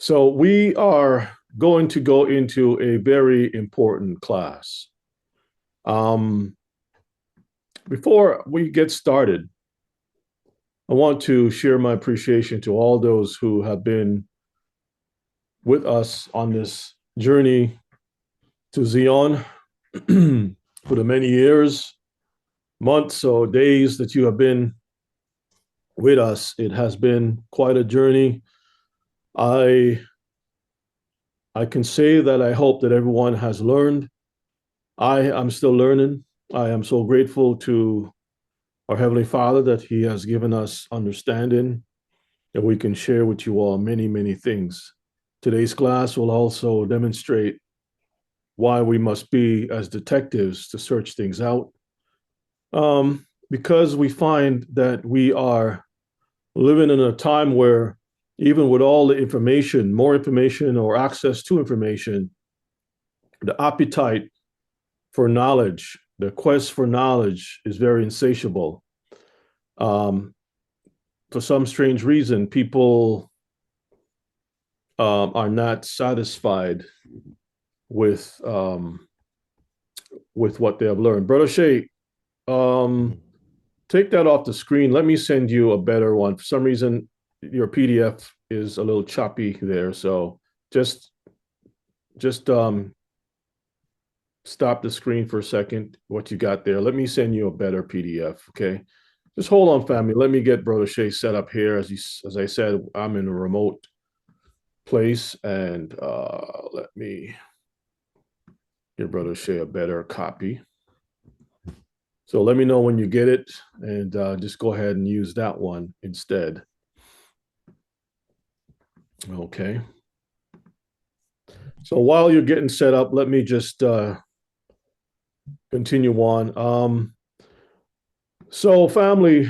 So we are going to go into a very important class. Um, Before we get started, I want to share my appreciation to all those who have been with us on this journey to Zion for the many years, months, or days that you have been with us. It has been quite a journey. I I can say that I hope that everyone has learned. I am still learning. I am so grateful to our Heavenly Father that He has given us understanding that we can share with you all many, many things. Today's class will also demonstrate why we must be as detectives to search things out. Because we find that we are living in a time where, even with all the information, more information or access to information, the appetite for knowledge, the quest for knowledge is very insatiable. Um, for some strange reason, people are not satisfied with um, with what they have learned. Brother Shay, um, take that off the screen. Let me send you a better one. For some reason, your PDF is a little choppy there, so just just stop the screen for a second. What you got there? Let me send you a better PDF. Okay. Just hold on, family. Let me get Brother Shay set up here. As I said, I'm in a remote place, and let me give Brother Shay a better copy. So let me know when you get it, and just go ahead and use that one instead. Okay. So while you're getting set up, let me just continue on. So family,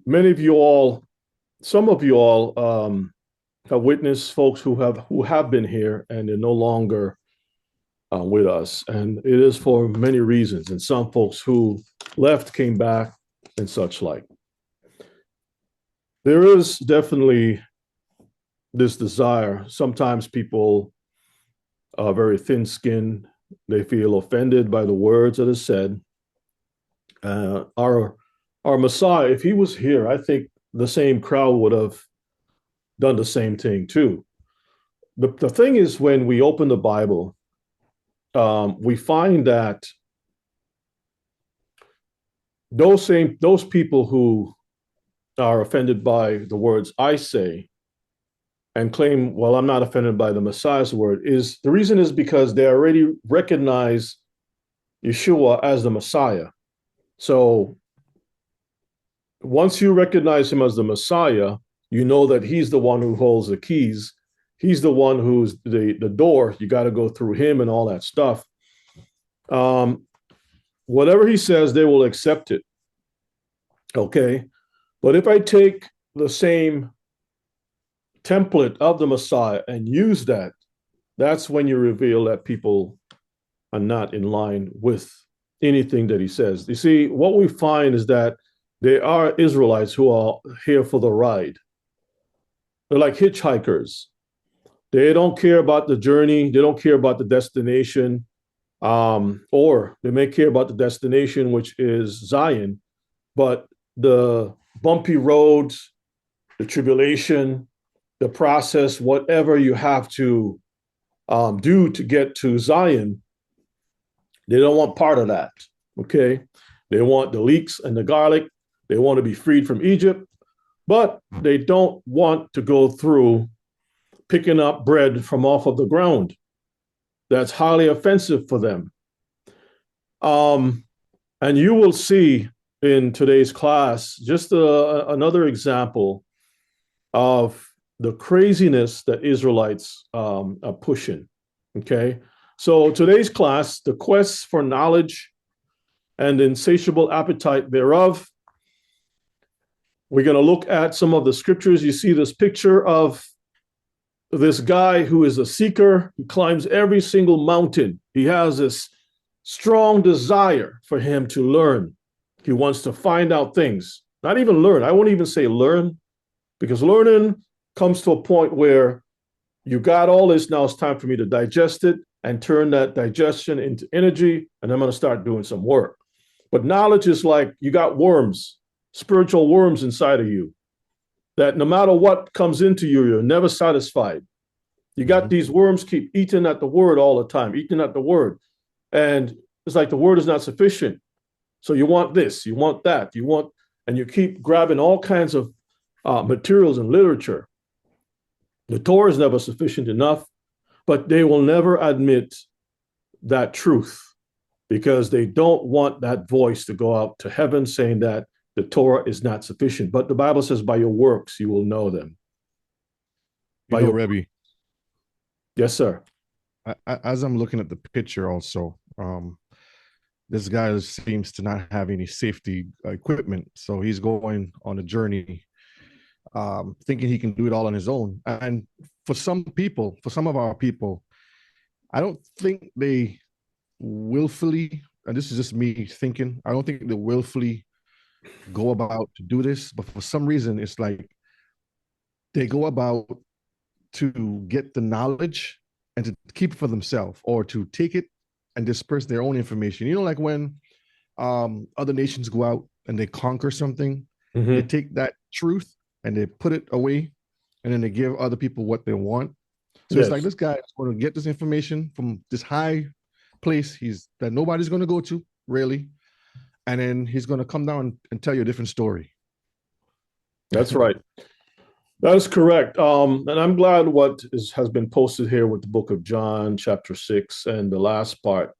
many of you all, some of you all have witnessed folks who have been here and they're no longer with us, and it is for many reasons. And some folks who left came back, and such like. There is definitely this desire. Sometimes people are very thin-skinned. They feel offended by the words that are said. Our Messiah, if he was here, I think the same crowd would have done the same thing too. The thing is, when we open the Bible, we find that those people who are offended by the words I say and claim, well, I'm not offended by the Messiah's word, is the reason is because they already recognize Yeshua as the Messiah. So once you recognize him as the Messiah, you know that he's the one who holds the keys. He's the one who's the door. You got to go through him and all that stuff. Whatever he says, they will accept it. Okay. But if I take the same template of the Messiah and use that, that's when you reveal that people are not in line with anything that he says. You see, what we find is that there are Israelites who are here for the ride. They're like hitchhikers. They don't care about the journey. They don't care about the destination. Or they may care about the destination, which is Zion, but the bumpy roads, the tribulation, the process, whatever you have to do to get to Zion, they don't want part of that. Okay. They want the leeks and the garlic. They want to be freed from Egypt, but they don't want to go through picking up bread from off of the ground. That's highly offensive for them. And you will see in today's class just another example of the craziness that Israelites are pushing. Okay. So today's class, the quest for knowledge and insatiable appetite thereof. We're going to look at some of the scriptures. You see this picture of this guy who is a seeker. He climbs every single mountain. He has this strong desire for him to learn. He wants to find out things, not even learn. I won't even say learn. because learning comes to a point where you got all this, now it's time for me to digest it and turn that digestion into energy, and I'm going to start doing some work. But knowledge is like you got worms, spiritual worms inside of you, that no matter what comes into you, you're never satisfied. You got these worms keep eating at the word all the time, eating at the word. And it's like the word is not sufficient. So you want this, you want that, and you keep grabbing all kinds of materials and literature. The Torah is never sufficient enough, but they will never admit that truth because they don't want that voice to go out to heaven saying that the Torah is not sufficient. But the Bible says, by your works, you will know them. By your Rebbe. Yes, sir. As I'm looking at the picture also, this guy seems to not have any safety equipment. So he's going on a journey, thinking he can do it all on his own. And for some people, for some of our people, I don't think they willfully, and this is just me thinking, I don't think they willfully go about to do this, but for some reason, it's like they go about to get the knowledge and to keep it for themselves, or to take it and disperse their own information. You know, like when other nations go out and they conquer something, they take that truth and they put it away, and then they give other people what they want. So it's like this guy is going to get this information from this high place that nobody's going to go to, really, and then he's going to come down and tell you a different story. That's right. That is correct. And I'm glad what has been posted here with the book of John, chapter 6, and the last part.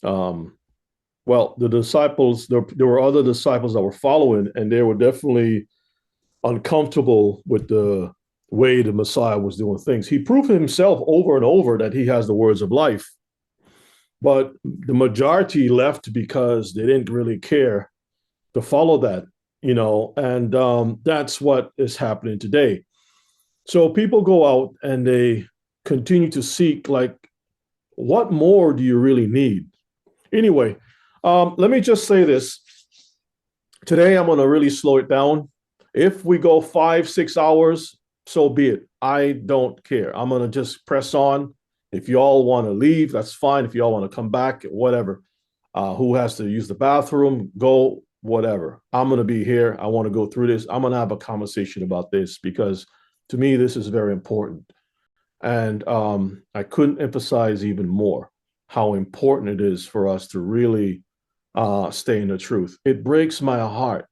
Well, the disciples, there were other disciples that were following, and they were definitely uncomfortable with the way the Messiah was doing things. He proved himself over and over that he has the words of life. But the majority left because they didn't really care to follow that, and that's what is happening today. So people go out and they continue to seek, like, what more do you really need? Anyway, let me just say this. Today, I'm going to really slow it down. If we go 5-6 hours, so be it. I don't care. I'm going to just press on. If you all want to leave, that's fine. If you all want to come back, whatever. Who has to use the bathroom, go, whatever. I'm going to be here. I want to go through this. I'm going to have a conversation about this because to me, this is very important. And I couldn't emphasize even more how important it is for us to really stay in the truth. It breaks my heart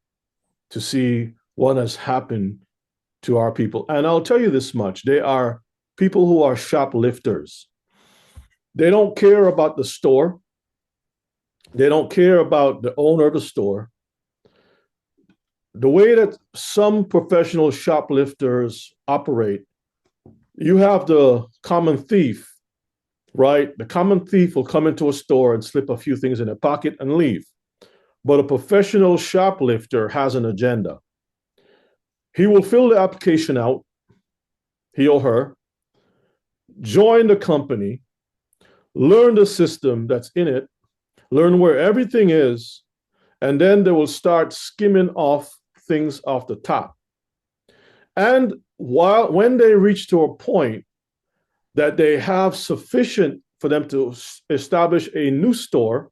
to see what has happened to our people. And I'll tell you this much. They are people who are shoplifters. They don't care about the store. They don't care about the owner of the store. The way that some professional shoplifters operate, you have the common thief, right? The common thief will come into a store and slip a few things in their pocket and leave. But a professional shoplifter has an agenda. He will fill the application out, he or her, join the company, learn the system that's in it, learn where everything is, and then they will start skimming off things off the top. And when they reach to a point that they have sufficient for them to establish a new store,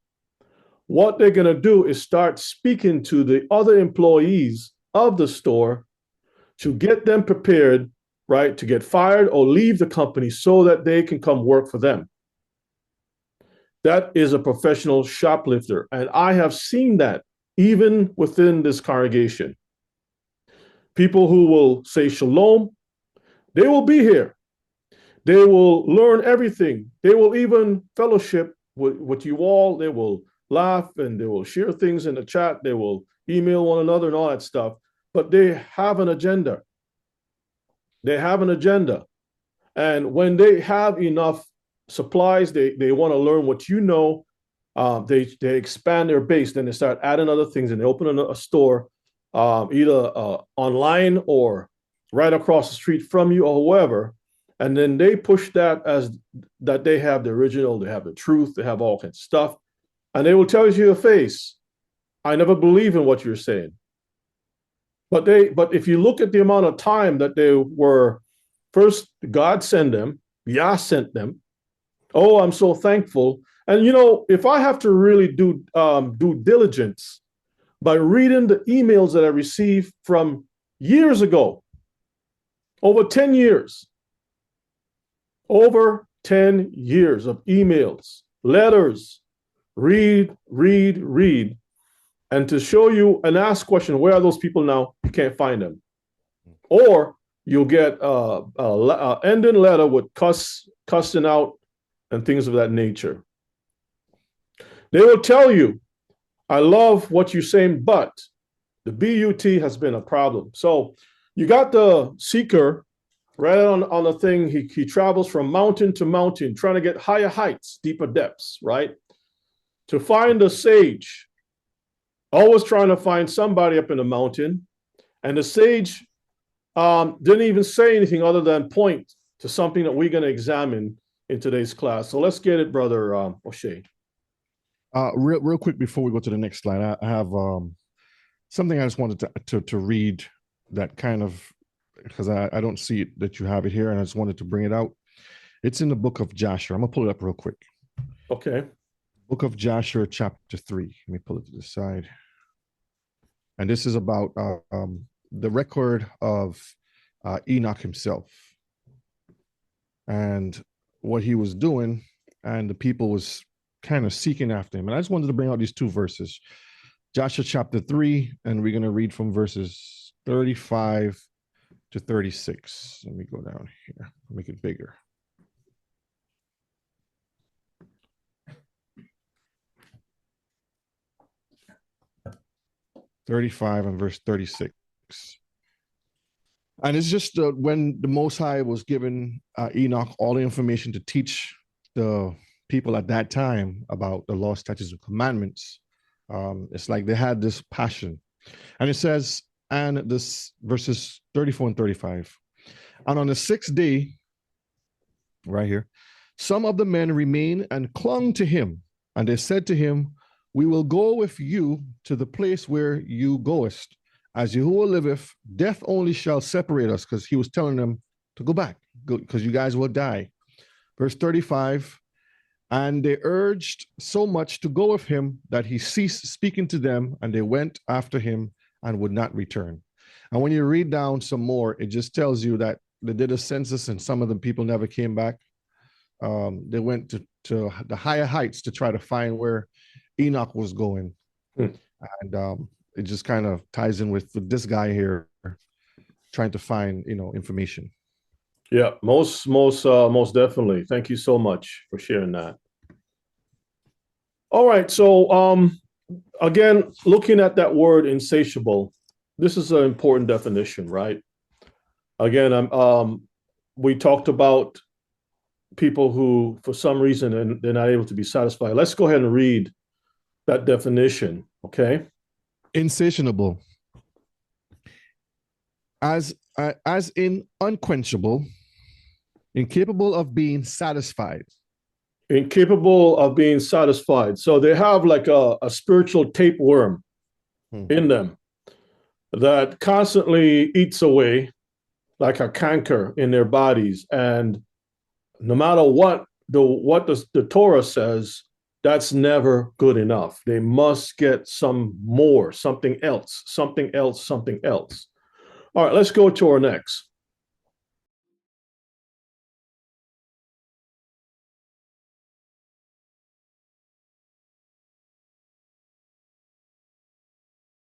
what they're going to do is start speaking to the other employees of the store to get them prepared, right, to get fired or leave the company so that they can come work for them. That is a professional shoplifter. And I have seen that even within this congregation. People who will say shalom, they will be here. They will learn everything. They will even fellowship with you all. They will laugh and they will share things in the chat. They will email one another and all that stuff. But they have an agenda. They have an agenda. And when they have enough supplies, they want to learn what you know. They expand their base. Then they start adding other things and they open a store, either online or right across the street from you or whoever. And then they push that as that they have the original, they have the truth, they have all kinds of stuff. And they will tell you to your face, I never believe in what you're saying. But if you look at the amount of time that they were, first God sent them, Yah sent them. Oh, I'm so thankful. And if I have to really do due diligence by reading the emails that I received from years ago, over 10 years, over 10 years of emails, letters, read, read, read, and to show you and ask question, where are those people now? You can't find them. Or you'll get a ending letter with cussing out and things of that nature. They will tell you, I love what you're saying, but the BUT has been a problem. So you got the seeker right on the thing. He travels from mountain to mountain, trying to get higher heights, deeper depths, right? To find the sage, always trying to find somebody up in the mountain. And the sage didn't even say anything other than point to something that we're going to examine in today's class. So let's get it, Brother O'Shea. Real quick before we go to the next slide, I have something I just wanted to read that kind of, because I don't see it that you have it here, and I just wanted to bring it out. It's in the book of Joshua. I'm gonna pull it up real quick. Okay. Book of Joshua, chapter 3. Let me pull it to the side. And this is about the record of Enoch himself and what he was doing, and the people was kind of seeking after him. And I just wanted to bring out these two verses, Joshua chapter 3, and we're going to read from verses 35 to 36. Let me go down here, make it bigger. (35) and verse 36. And it's just when the Most High was giving Enoch all the information to teach the people at that time about the law, statutes, and commandments. It's like they had this passion. And it says, and this verses 34 and 35. And on the sixth day, right here, some of the men remained and clung to him. And they said to him, we will go with you to the place where you goest. As Yahuwah liveth, death only shall separate us. Because he was telling them to go back, because you guys will die. Verse 35. And they urged so much to go with him that he ceased speaking to them, and they went after him and would not return. And when you read down some more, it just tells you that they did a census and some of the people never came back. They went to the higher heights to try to find where Enoch was going. And it just kind of ties in with this guy here trying to find, information. Yeah, most definitely. Thank you so much for sharing that. All right, so again, looking at that word insatiable, this is an important definition, right? Again, we talked about people who, for some reason, they're not able to be satisfied. Let's go ahead and read that definition, okay? Insatiable, as in unquenchable, incapable of being satisfied. Incapable of being satisfied. So they have like a spiritual tapeworm in them that constantly eats away like a canker in their bodies. And no matter what the Torah says, that's never good enough. They must get some more, something else, something else, something else. All right, let's go to our next.